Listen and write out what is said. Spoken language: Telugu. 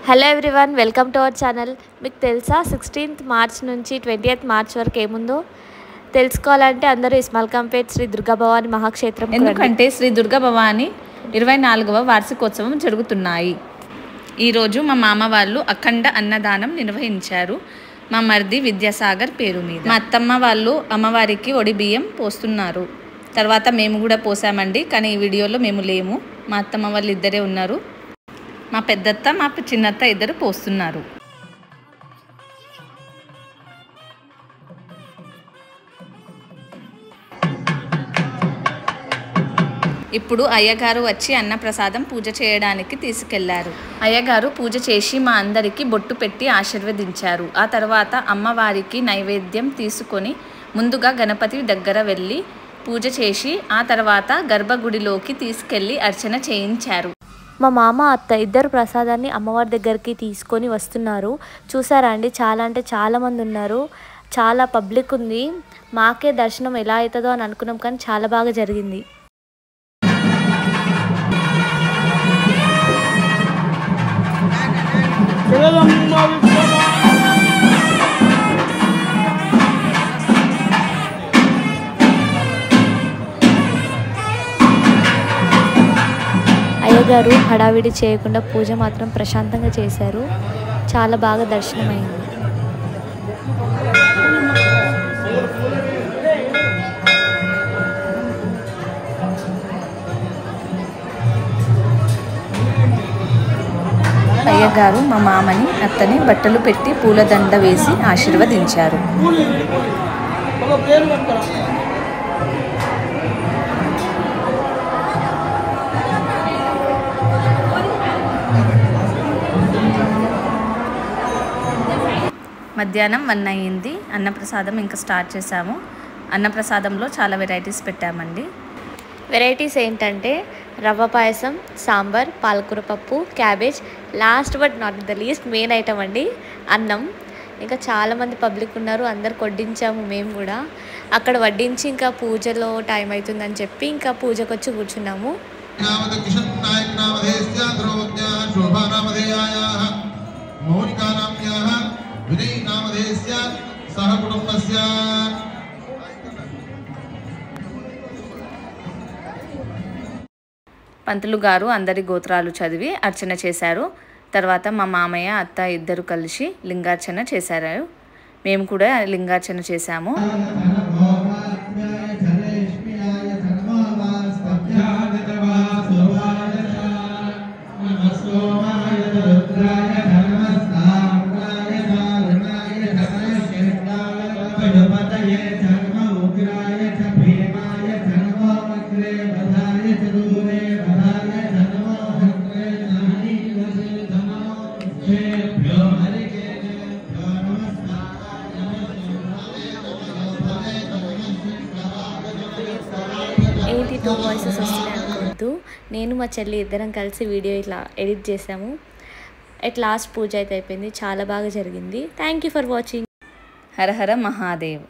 Hello everyone, welcome to our channel. మీకు తెలుసా 16th మార్చ్ నుంచి 20th మార్చ్ వరకు ఏముందో తెలుసుకోవాలంటే అందరూ ఇస్మాయిల్ఖాన్పేట్ శ్రీ దుర్గా భవాని మహాక్షేత్రం. ఎందుకంటే శ్రీ దుర్గా భవాని 24వ వార్షికోత్సవం జరుగుతున్నాయి. ఈరోజు మా మామ వాళ్ళు అఖండ అన్నదానం నిర్వహించారు. మా మరిది విద్యాసాగర్ పేరు మీద. మా అత్తమ్మ వాళ్ళు అమ్మవారికి ఒడి బియ్యం పోస్తున్నారు. తర్వాత మేము కూడా పోసామండి, కానీ ఈ వీడియోలో మేము లేము. మా అత్తమ్మ వాళ్ళు ఇద్దరే ఉన్నారు. మా పెద్దత్త మా చిన్నత్త ఇద్దరు పోస్తున్నారు. ఇప్పుడు అయ్యగారు వచ్చి అన్నప్రసాదం పూజ చేయడానికి తీసుకెళ్లారు. అయ్యగారు పూజ చేసి మా అందరికీ బొట్టు పెట్టి ఆశీర్వదించారు. ఆ తర్వాత అమ్మవారికి నైవేద్యం తీసుకొని ముందుగా గణపతి దగ్గర వెళ్ళి పూజ చేసి ఆ తర్వాత గర్భగుడిలోకి తీసుకెళ్లి అర్చన చేయించారు. మా మామ అత్త ఇద్దరు ప్రసాదాన్ని అమ్మవారి దగ్గరికి తీసుకొని వస్తున్నారు. చూసారా అండి, చాలా అంటే చాలా మంది ఉన్నారు. చాలా పబ్లిక్ ఉంది. మాకే దర్శనం ఎలా అవుతుందో అని అనుకున్నాం, కానీ చాలా బాగా జరిగింది. అయ్యగారు హడావిడి చేయకుండా పూజ మాత్రం ప్రశాంతంగా చేశారు. చాలా బాగా దర్శనమైంది. అయ్యగారు మా మామని అత్తని బట్టలు పెట్టి పూలదండ వేసి ఆశీర్వదించారు. మధ్యాహ్నం 1 అయ్యింది. అన్నప్రసాదం ఇంకా స్టార్ట్ చేసాము. అన్నప్రసాదంలో చాలా వెరైటీస్ పెట్టామండి. వెరైటీస్ ఏంటంటే రవ్వ పాయసం, సాంబార్, పాలకూర పప్పు, cabbage, last but not the least main item అండి అన్నం. ఇంకా చాలామంది పబ్లిక్ ఉన్నారు. అందరు వడ్డించాము. మేము కూడా అక్కడ వడ్డించి ఇంకా పూజలో టైం అవుతుందని చెప్పి ఇంకా పూజకు వచ్చి కూర్చున్నాము. పంతులు గారు అందరి గోత్రాలు చదివి అర్చన చేశారు. తర్వాత మా మామయ్య అత్త ఇద్దరు కలిసి లింగార్చన చేశారు. మేము కూడా లింగార్చన చేశాము. ఏంటి 2 వాయిసెస్ వస్తున్నాయి అనుకోవద్దు. నేను మా చెల్లి ఇద్దరం కలిసి వీడియో ఇట్లా ఎడిట్ చేసాము. ఎట్ లాస్ట్ పూజ అయితే అయిపోయింది. చాలా బాగా జరిగింది. Thank you for watching. Har Har Mahadev.